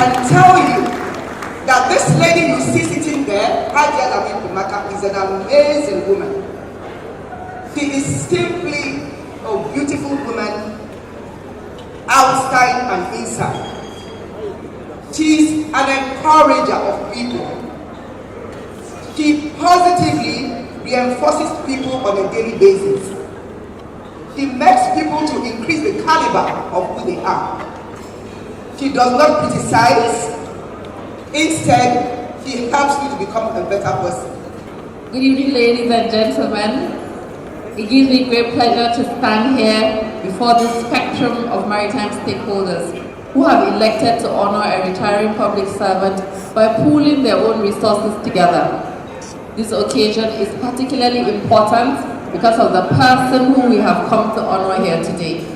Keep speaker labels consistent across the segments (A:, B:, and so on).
A: can tell you that this lady you see sitting there, Hajia Lami Tumaka, is an amazing woman. She is simply a beautiful woman, outside and inside. She's an encourager of people. She positively reinforces people on a daily basis. She makes people to increase the caliber of who they are. She does not criticize. Instead, she helps you to become a better person.
B: Good evening, ladies and gentlemen. It gives me great pleasure to stand here before this spectrum of maritime stakeholders who have elected to honor a retiring public servant by pooling their own resources together. This occasion is particularly important because of the person who we have come to honor here today.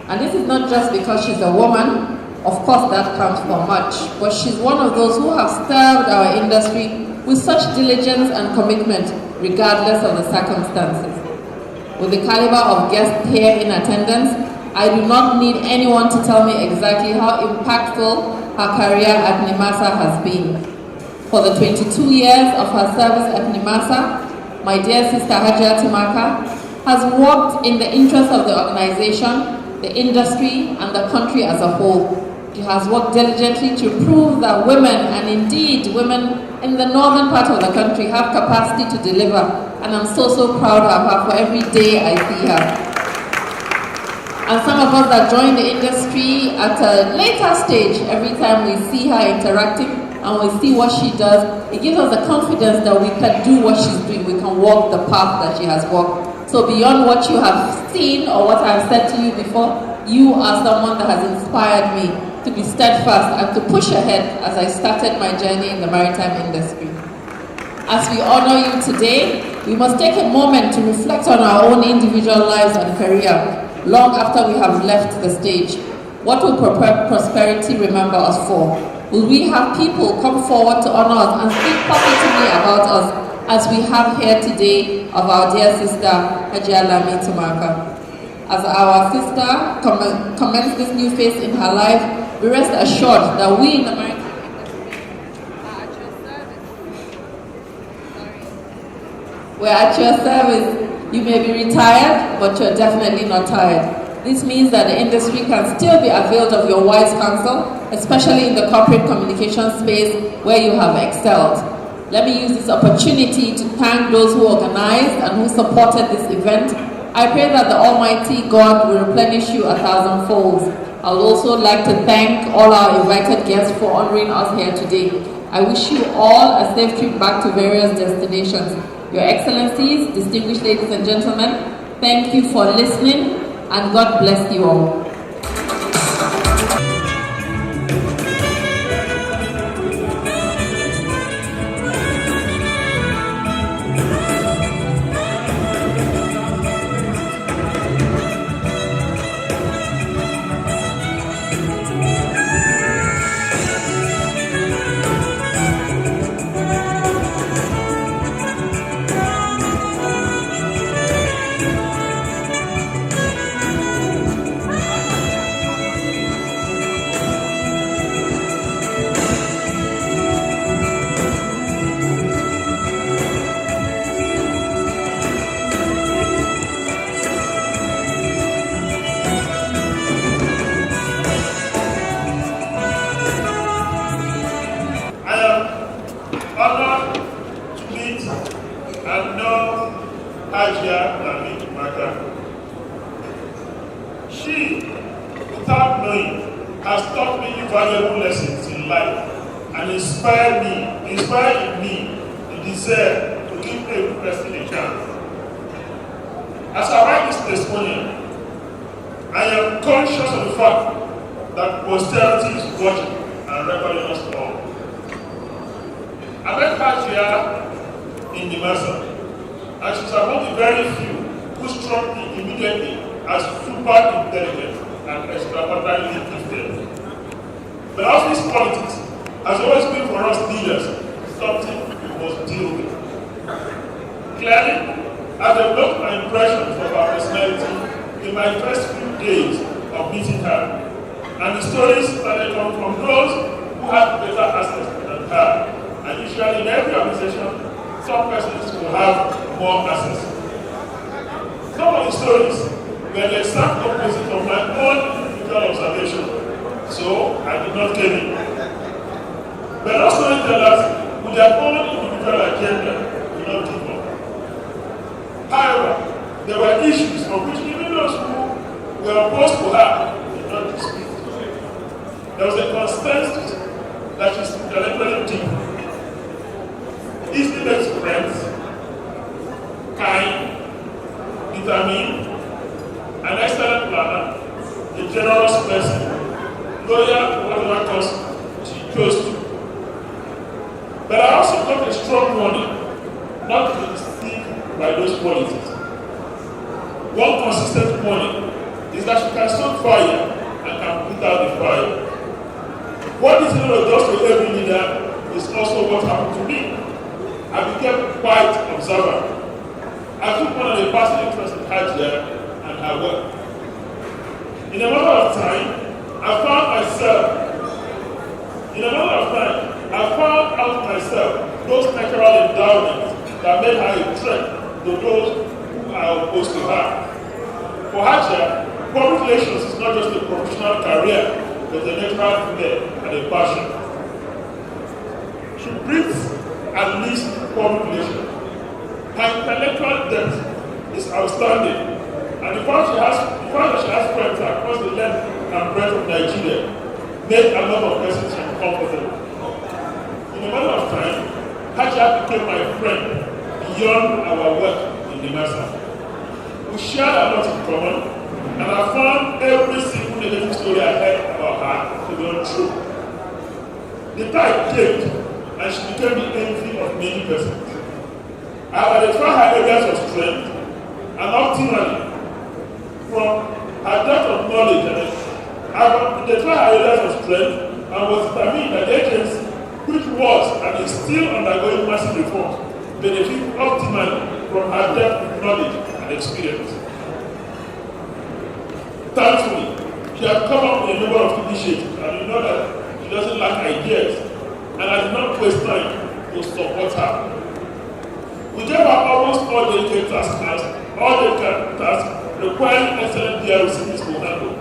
B: And this is not just because she's a woman, of course that counts for much, but she's one of those who have served our industry with such diligence and commitment regardless of the circumstances. With the caliber of guests here in attendance, I do not need anyone to tell me exactly how impactful her career at NIMASA has been. For the 22 years of her service at NIMASA, my dear sister Hajia Tumaka has worked in the interest of the organization, the industry, and the country as a whole. She has worked diligently to prove that women, and indeed women in the northern part of the country, have capacity to deliver, and I'm so proud of her for every day I see her. And some of us that join the industry at a later stage, every time we see her interacting and we see what she does, it gives us the confidence that we can do what she's doing, we can walk the path that she has walked. So beyond what you have seen or what I've said to you before, you are someone that has inspired me to be steadfast and to push ahead as I started my journey in the maritime industry. As we honor you today, we must take a moment to reflect on our own individual lives and career long after we have left the stage. What will prosperity remember us for? Will we have people come forward to honor us and speak positively about us as we have here today of our dear sister Hajia Lami Tumaka? As our sister commends this new phase in her life, we rest assured that we in the maritime industry we're at your service. You may be retired, but you're definitely not tired. This means that the industry can still be availed of your wise counsel, especially in the corporate communication space where you have excelled. Let me use this opportunity to thank those who organized and who supported this event. I pray that the Almighty God will replenish you 1,000-fold. I would also like to thank all our invited guests for honoring us here today. I wish you all a safe trip back to various destinations. Your Excellencies, distinguished ladies and gentlemen, thank you for listening, and God bless you all.
C: Hajia Lami Tumaka. She, without knowing, has taught me valuable lessons in life and inspired in me the desire to give every person a chance. As I write this testimonial, I am conscious of the fact that posterity is watching and recording us all. I met Hajia in NIMASA, and she's among the very few who struck me immediately as super intelligent and extraordinarily gifted. But as this politics has always been for us leaders something we must deal with. Clearly, I developed my impressions of her personality in my first few days of meeting her, and the stories started coming from those who who had better access than her. And usually in every organization, some persons will have more access. Some of the stories were the exact opposite of my own individual observation, so I did not claim it. But those storytellers, with their own individual agenda, did not give up. However, there were issues on which even those who were opposed to her did not dispute. There was a consensus that is intellectually deep, easily makes friends, kind, determined, an excellent planner, a generous person, loyal to whatever cause she chose to. But I also got a strong warning not to be deceived by those qualities. One consistent warning is that she can stoke fire and can put out the fire. What this leader does to every leader is also what happened to me. I became quite observant. I took one of the personal interest in Hajia and her work. In a matter of time, I found out myself those natural endowments that made her a threat to those who are opposed to her. For Hajia, public relations is not just a professional career, but a natural flair and a passion. She breathes at least public relations. Her intellectual depth is outstanding, and the fact that she has friends across the length and breadth of Nigeria made a lot of persons uncomfortable. In a matter of time, Hajia became my friend beyond our work in the Masa. We shared a lot in common, and I found every single negative story I heard about her to be untrue. The tide changed, and she became the envy of many persons. I identified her areas of strength, and optimally, from her depth of knowledge, I identified her areas of strength and was determined that the agency, which was and is still undergoing massive reforms, benefit optimally from her depth of knowledge and experience. Thankfully, she has come up with a number of initiatives, and you know that she doesn't lack ideas, and I did not waste time to support her. We gave her almost all delicate tasks requiring excellent DRCs to handle,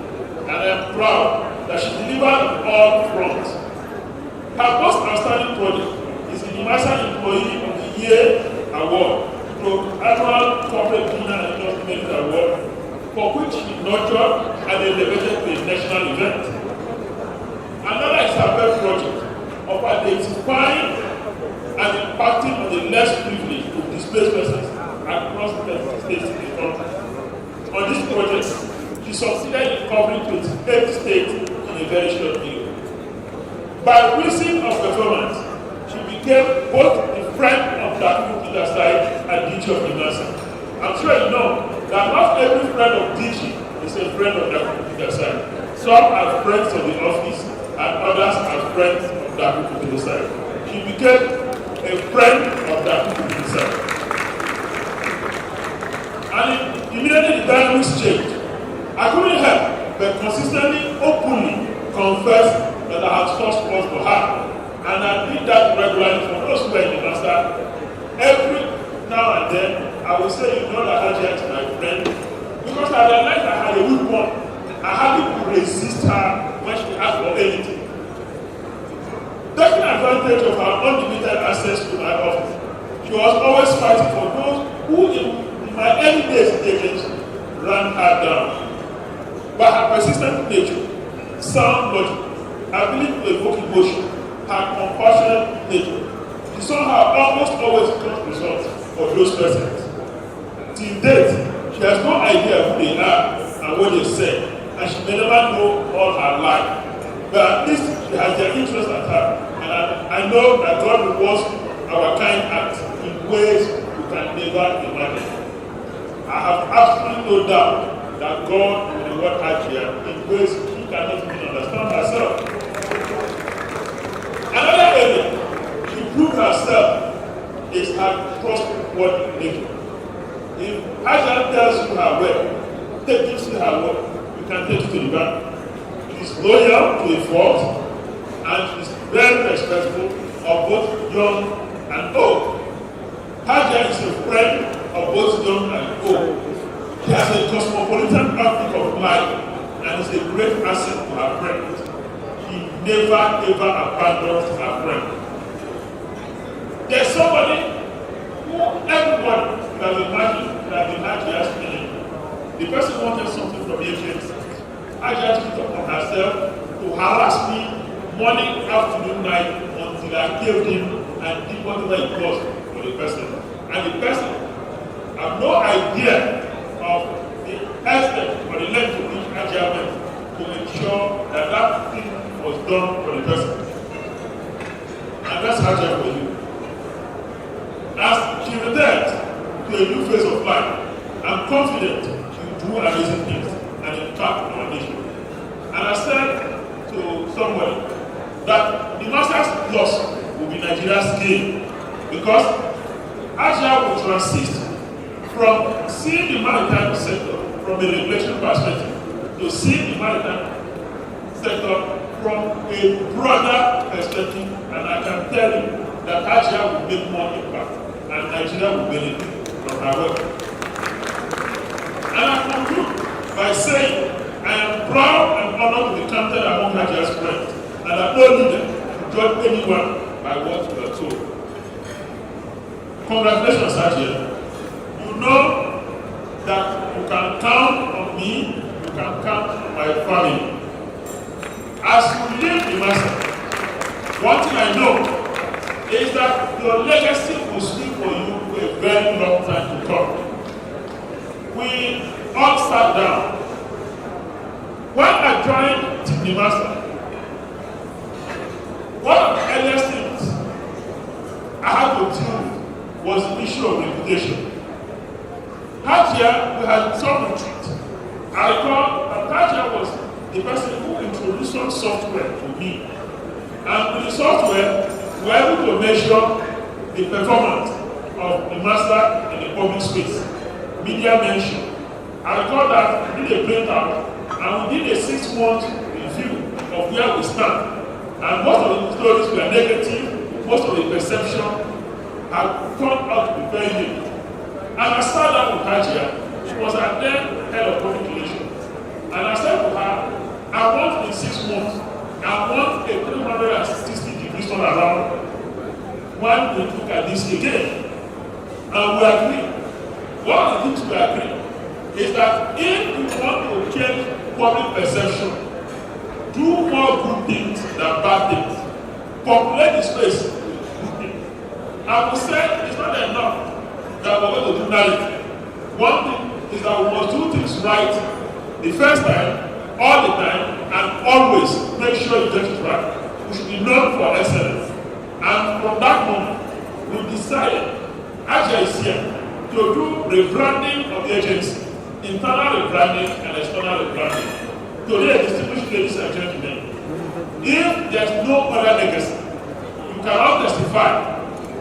C: and I am proud that she delivered on all fronts. Her most outstanding project is the Nimasa Employee of the Year Award, the annual Corporate Dinner and Endorsement Award, for which she nurtured and elevated to a national event. Another is her best project of identifying and impacting on the less privileged to displaced persons across the states in the country. On this project, she succeeded in covering 28 states in a very short period. By reason of performance, she became both a friend of the people side and teacher of the nurse. I'm sure you know that not every friend of teaching is a friend of the computer side. Some are friends of the office and others are friends of the computer side. She became a friend of the computer side. And immediately the dynamics changed. I couldn't help but consistently, openly confess that I had first cause for her. And I did that regularly for those who were in the master. Every now and then, I will say, you know that Hajia is my friend, because I realized I had a weak one. I hardly could resist her when she asked for anything. Taking advantage of her unlimited access to my office, she was always fighting for those who, in my early days in the agency, ran her down. But her persistent nature, sound logic, ability to evoke emotion, her compassionate nature, she somehow almost always got results for those persons. Till date, she has no idea who they are and what they say, and she may never know all her life. But at least she has their interest at heart, and I know that God rewards our kind acts in ways we can never imagine. I have absolutely no doubt that God will reward Hajia in ways she cannot even understand herself. Another area she proved herself is her trustworthy nature. If Hajia tells you her work, take you to her work, you can take it to the bank. She is loyal to a fault, and she is very respectful of both young and old. Hajia is a friend of both young and old. He has a cosmopolitan outlook of life and is a great asset to her friends. He never ever abandons her friend. There's somebody who everybody can imagine that the Hajia's enemy. The person wanted something from the agency. Hajia took it upon herself to harass me morning, afternoon, night until I gave him and did whatever it was for the person. And the person have no idea of the extent or the length to which Hajia went to ensure that that thing was done for the person. And that's Hajia for you. As she returns to a new phase of life, I'm confident she will do amazing things and impact our nation. And I said to somebody that the master's loss will be Nigeria's gain because Hajia will transit from seeing the maritime sector from a regulation perspective to seeing the maritime sector from a broader perspective, and I can tell you that Hajia will make more impact and Nigeria will benefit from her work. And I conclude by saying I am proud and honored to be counted among Hajia's friends, and I no leader to judge anyone by what you are told. Congratulations, Hajia. You know that you can count on me, you can count on my family. As you leave the master, one thing I know is that your legacy will speak for you for a very long time to come. We all sat down. When I joined the master, one of the earliest things I had to deal with was the issue of reputation. Hajia, we had some retreat. I recall that Hajia was the person who introduced some software to me. And with the software, we were able to measure the performance of the master in the public space. Media mention. I recall that we did a printout and we did a 6-month review of where we stand. And most of the stories were negative, most of the perception had turned out to be very negative. And I sat down with Hajia. She was our then head of public relations. And I said to her, I want in 6 months, I want a 360-degree turnaround when we look at this again. And we agree. One of the things we agree is that if we want to change public perception, do more good things than bad things. Populate the space with good things. I will say it's not enough that we're going to do narrative. One thing is that we must do things right the first time, all the time, and always make sure you get it right. We should be known for excellence. And from that moment, we decided, Hajia is here, to do rebranding of the agency, internal rebranding and external rebranding. Today, distinguished ladies and gentlemen, if there's no other legacy, you cannot testify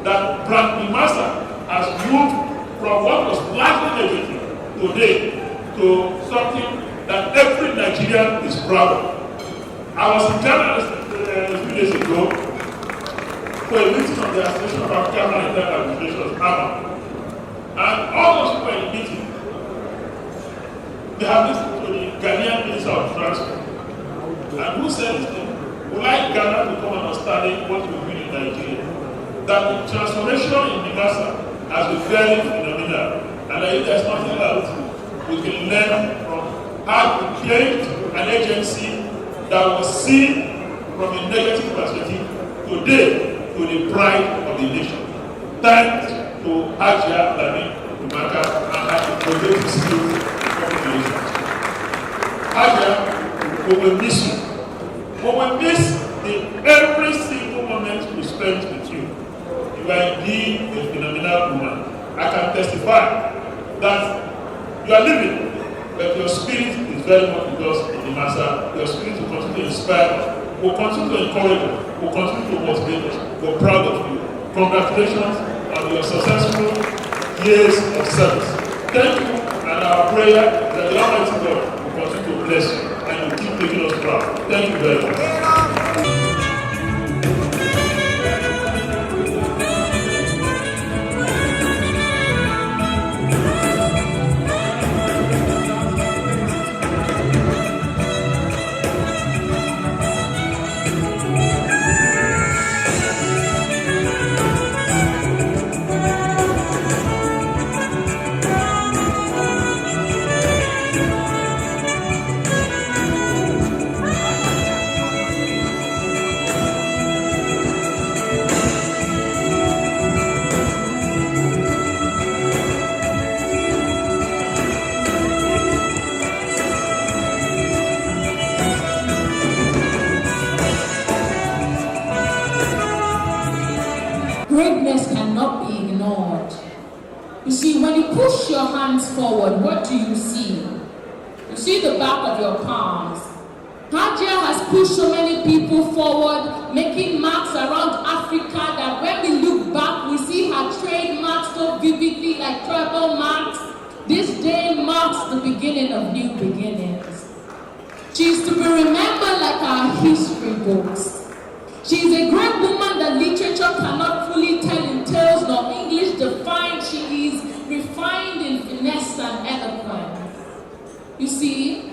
C: that Brand Master has moved from what was largely negative today to something that every Nigerian is proud of. I was in Ghana a few days ago for a meeting of the Association of African Maritime Administrations, AMA. And all those people in the meeting, they have listened to the Ghanaian Minister of Transport. And who said this thing? We like Ghana to come and understand what we do in Nigeria. That the transformation in the Nigasa has been very phenomenal. And if there's nothing else, we can learn from how to create an agency that was seen from a negative perspective today to the pride of the nation. Thanks to Hajia, Lami, Tumaka, and her innovative skills in public relations. Hajia, we will miss you. We will miss every single moment we spent with you. You are indeed a phenomenal woman. I can testify that you are living, but your spirit is very much with us in the master. Your spirit will continue to inspire us. We'll continue to encourage us. We'll continue to motivate us. We're proud of you. Congratulations on your successful years of service. Thank you, and our prayer that the Almighty God will continue to bless you and will keep making us proud. Thank you very much.
D: when you push your hands forward, what do you see? You see the back of your palms. Hajia has pushed so many people forward, making marks around Africa that when we look back, we see her trademarks so vividly like tribal marks. This day marks the beginning of new beginnings. She is to be remembered like our history books. She is a great woman that literature cannot fully tell in tales nor English define. She is refined in finesse and eloquence. You see,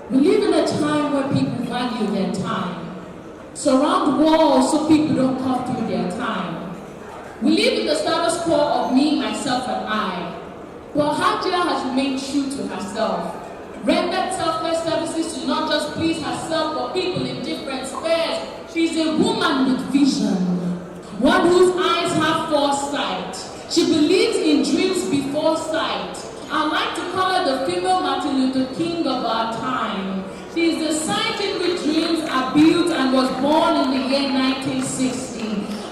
D: we live in a time where people value their time. Surround walls so people don't cut through their time. We live in the status quo of me, myself, and I. But Hajia has remained true to herself. Rendered selfless services to not just please herself but people in different spheres. She's a woman with vision, one whose eyes have foresight. She believes in dreams before sight. I like to call her the female Martin Luther King of our time. She is the site in which dreams are built and was born in the year 1960.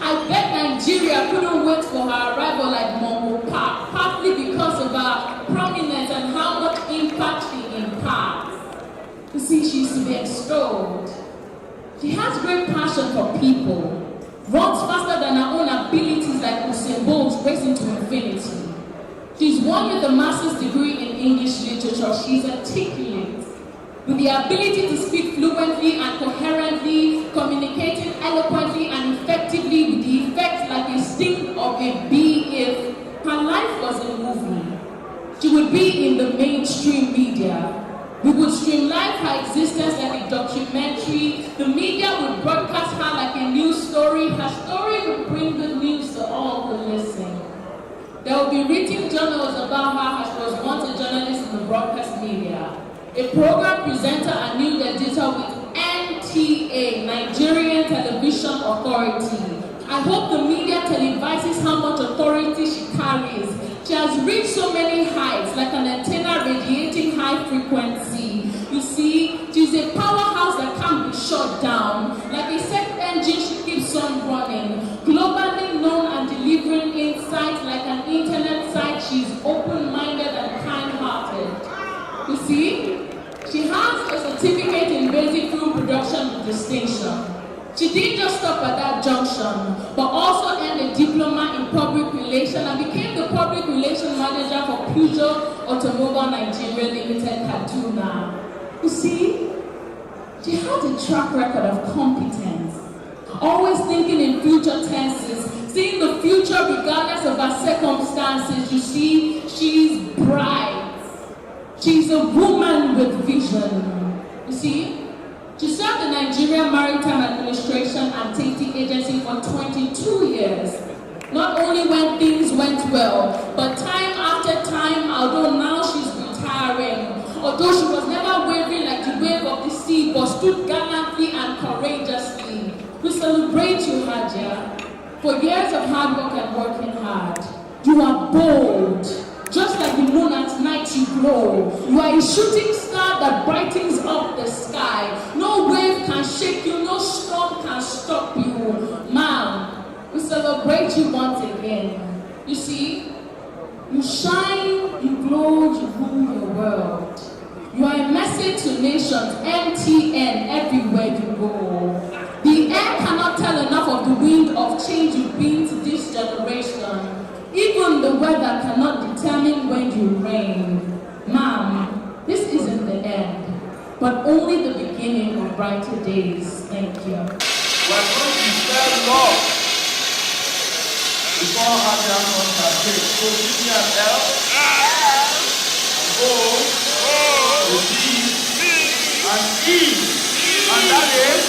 D: I bet Nigeria couldn't wait for her arrival like Mongo Park, partly because of her prominence and how much impact she imparts. You see, she is to be extolled. She has great passion for people, runs faster than her own abilities like Usain Bolt racing to infinity. She's one with a master's degree in English literature. She's articulate, with the ability to speak fluently and coherently, communicating eloquently and effectively with the effect like a sting of a bee. If her life was a movie, she would be in the mainstream media. We would stream live her existence like a documentary. The media would broadcast her like a news story. Her story would bring good news to all who listen. There will be written journals about her as she was once a journalist in the broadcast media, a program presenter and news editor with NTA, Nigerian Television Authority. I hope the media televises how much authority she carries. She has reached so many heights, like an antenna radiating high frequency. You see, she's a powerhouse that can't be shut down. Like a sex engine, she keeps on running. Globally known and delivering insights like an internet site, she's open-minded and kind-hearted. You see, she has a certificate in basic film production with distinction. She didn't just stop at that junction, but also earned a diploma in public relations and became the public relations manager for Peugeot Automobile Nigeria Limited, Kaduna. You see, she has a track record of competence, always thinking in future tenses, seeing the future regardless of her circumstances. You see, she's bright. She's a woman with vision. You see, she served the Nigerian Maritime Administration and Safety Agency for 22 years. Not only when things went well, but time after time, although now she's retiring. Although she was never wavering like the wave of the sea, but stood gallantly and courageously. We celebrate you, Hajia. For years of hard work and working hard, you are bold. Just like the moon at night you glow. You are a shooting star that brightens up the sky. No wave can shake you, no storm can stop you. Ma'am, we celebrate you once again. You see, you shine, you glow, you rule your world. You are a message to nations, MTN, everywhere you go. The air cannot tell enough of the wind of change you've been to this generation. Even the weather cannot determine when you reign. Ma'am, this isn't the end, but only the beginning of brighter days. Thank you.
E: We're going to spell love before Hajia comes and takes. So give me an L, O, a D, and E. And that is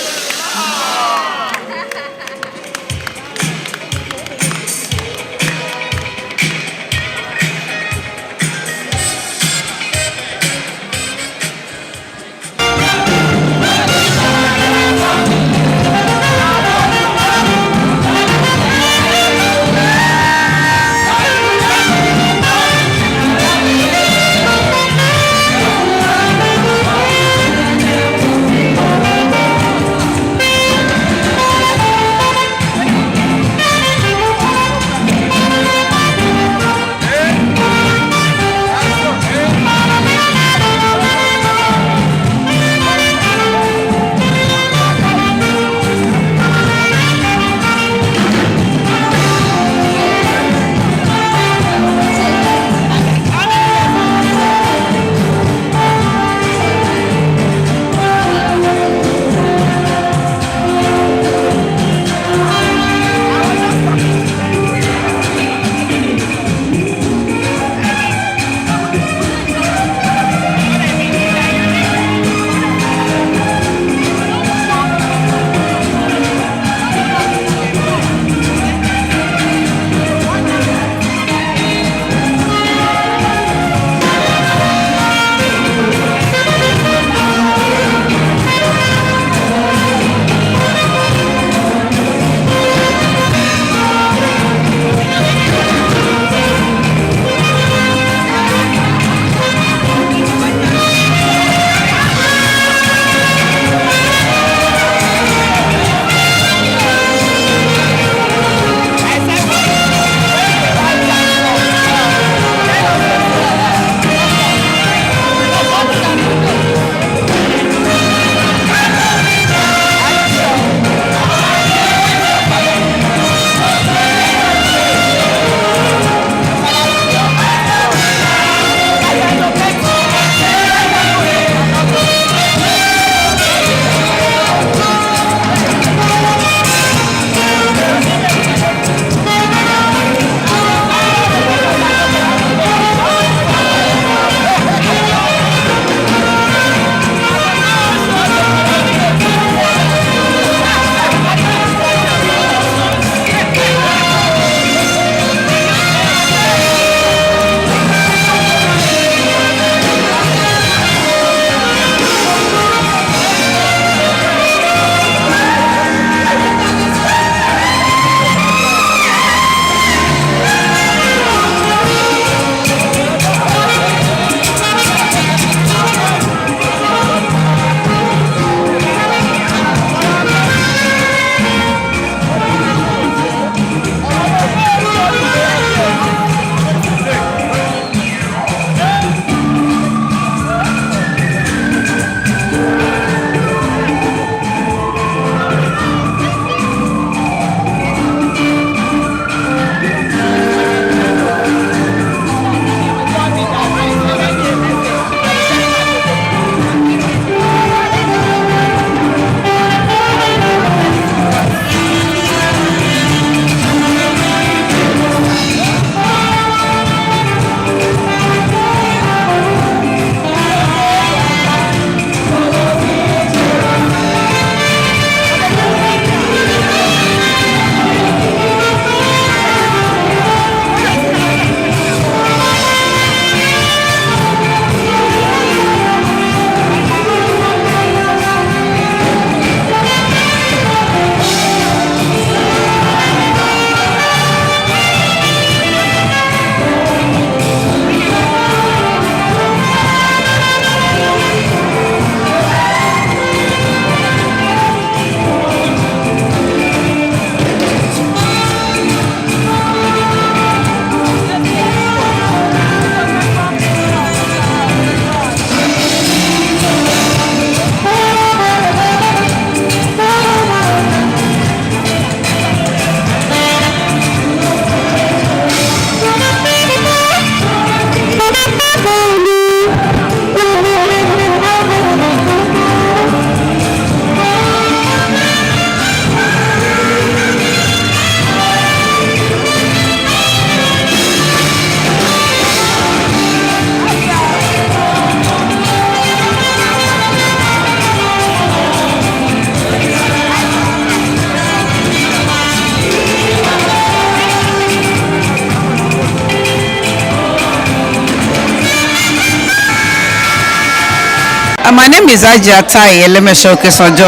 F: is Hajia Elemeshokesojo.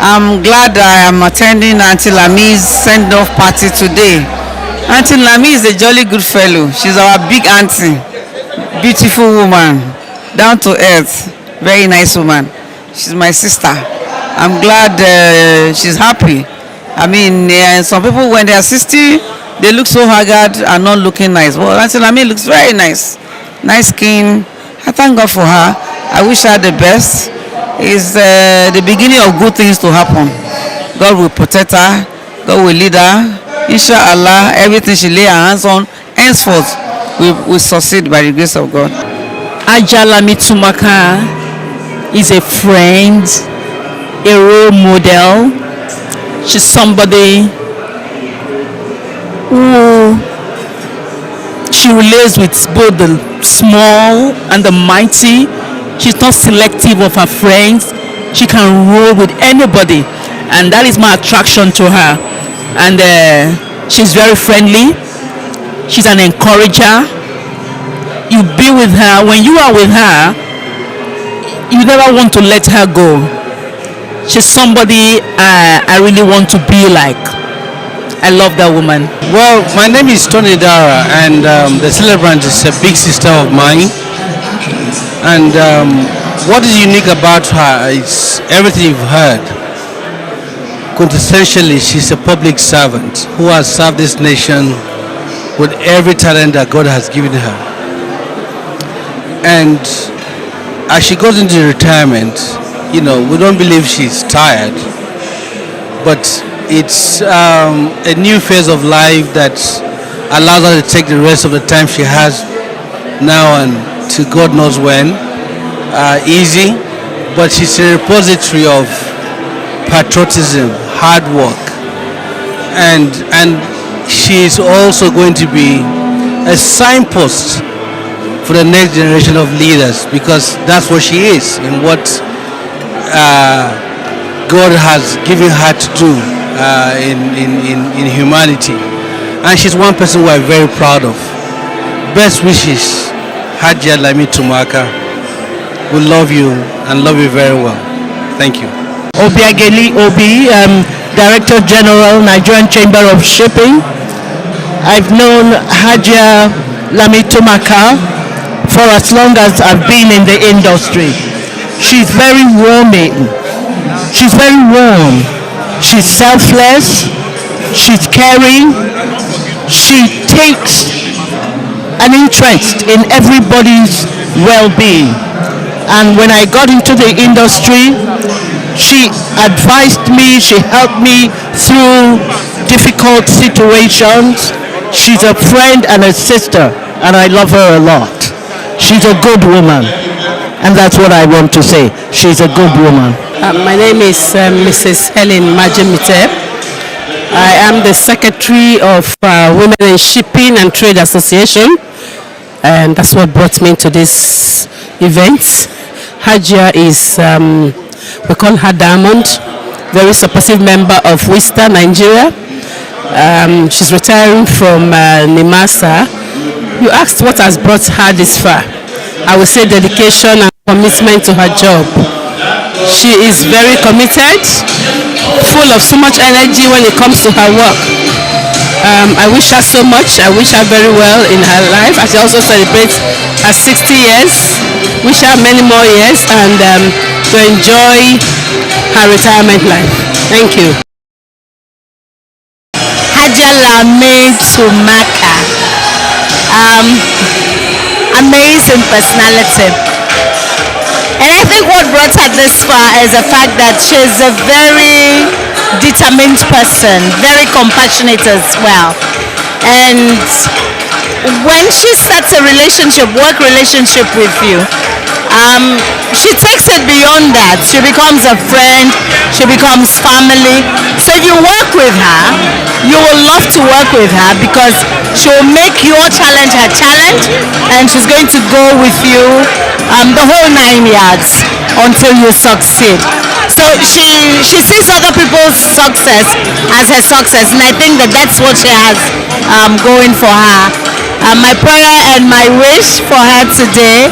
F: I'm glad I am attending Auntie Lami's send-off party today. Auntie Lami is a jolly good fellow. She's our big auntie. Beautiful woman. Down to earth. Very nice woman. She's my sister. I'm glad she's happy. I mean, some people when they are 60, they look so haggard and not looking nice. Well, Auntie Lami looks very nice. Nice skin. I thank God for her. I wish her the best. It's the beginning of good things to happen. God will protect her. God will lead her. Inshallah, everything she lay her hands on, henceforth, will succeed by the grace of God.
G: Hajia Lami Tumaka is a friend, a role model. She's somebody who she relates with both the small and the mighty. She's not selective of her friends. She can roll with anybody, and that is my attraction to her. And she's very friendly. She's an encourager. You be with her. When you are with her, you never want to let her go. She's somebody I really want to be like. I love that woman.
H: Well, my name is Tony Dara, and the celebrant is a big sister of mine. And what is unique about her is everything you've heard. Quintessentially, she's a public servant who has served this nation with every talent that God has given her. And as she goes into retirement, we don't believe she's tired, but it's a new phase of life that allows her to take the rest of the time she has now and to God knows when, easy, but she's a repository of patriotism, hard work, and she's also going to be a signpost for the next generation of leaders, because that's what she is and what God has given her to do in humanity. And she's one person who I'm very proud of. Best wishes, Hajia Lami Tumaka. We love you and love you very well. Thank you.
G: Obiageli Obi, Director General, Nigerian Chamber of Shipping. I've known Hajia Lami Tumaka for as long as I've been in the industry. She's very warming. She's very warm. She's selfless. She's caring. She takes an interest in everybody's well-being. And when I got into the industry, she advised me, she helped me through difficult situations. She's a friend and a sister, and I love her a lot. She's a good woman, and that's what I want to say. She's a good woman.
I: My name is Mrs. Helen Majemite. I am the Secretary of Women in Shipping and Trade Association, and that's what brought me to this event. Hajia is, we call her Diamond, very supportive member of Wista, Nigeria. She's retiring from NIMASA. You asked what has brought her this far. I would say dedication and commitment to her job. She is very committed, full of so much energy when it comes to her work. I wish her so much. I wish her very well in her life. As she also celebrates her 60 years. Wish her many more years and to enjoy her retirement life. Thank you.
J: Hajia Lami Tumaka. Amazing personality. And I think what brought her this far is the fact that she's a very determined person, very compassionate as well. And when she starts a relationship, work relationship with you, she takes it beyond that. She becomes a friend, she becomes family. So if you work with her, you will love to work with her because she will make your challenge her challenge, and she's going to go with you the whole 9 yards until you succeed. So she sees other people's success as her success, and I think that that's what she has going for her. My prayer and my wish for her today,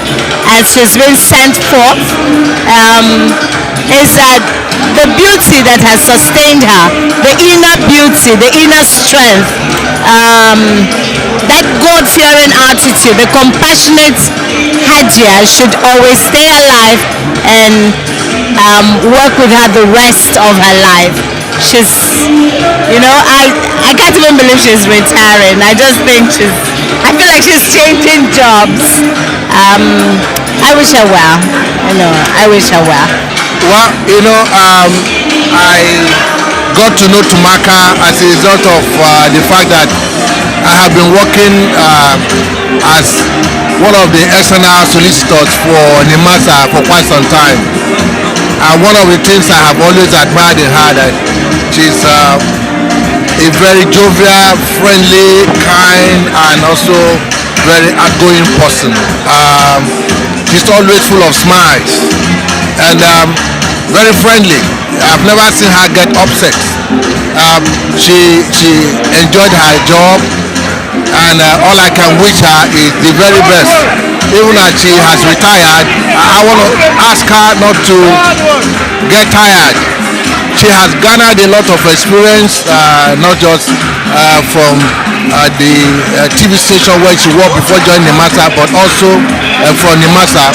J: as she's been sent forth, is that the beauty that has sustained her, the inner beauty, the inner strength, that God-fearing attitude, the compassionate Hajia should always stay alive and work with her the rest of her life. She's, I can't even believe she's retiring. I just think I feel like she's changing jobs. I wish her well. I wish her well.
H: Well, I got to know Tumaka as a result of the fact that I have been working as one of the external solicitors for NIMASA for quite some time. And one of the things I have always admired in her that she's a very jovial, friendly, kind, and also very outgoing person. She's always full of smiles and very friendly. I've never seen her get upset. She enjoyed her job, and all I can wish her is the very best. Even as she has retired, I want to ask her not to get tired. She has garnered a lot of experience, not just from the TV station where she worked before joining NIMASA, but also from NIMASA.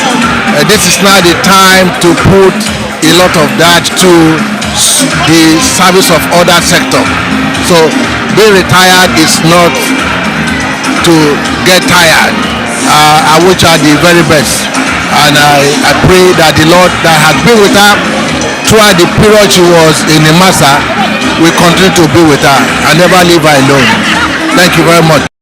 H: This is now the time to put a lot of that to the service of other sector. So being retired is not to get tired. I wish her the very best, and I pray that the Lord that has been with her throughout the period she was in NIMASA will continue to be with her and never leave her alone. Thank you very much.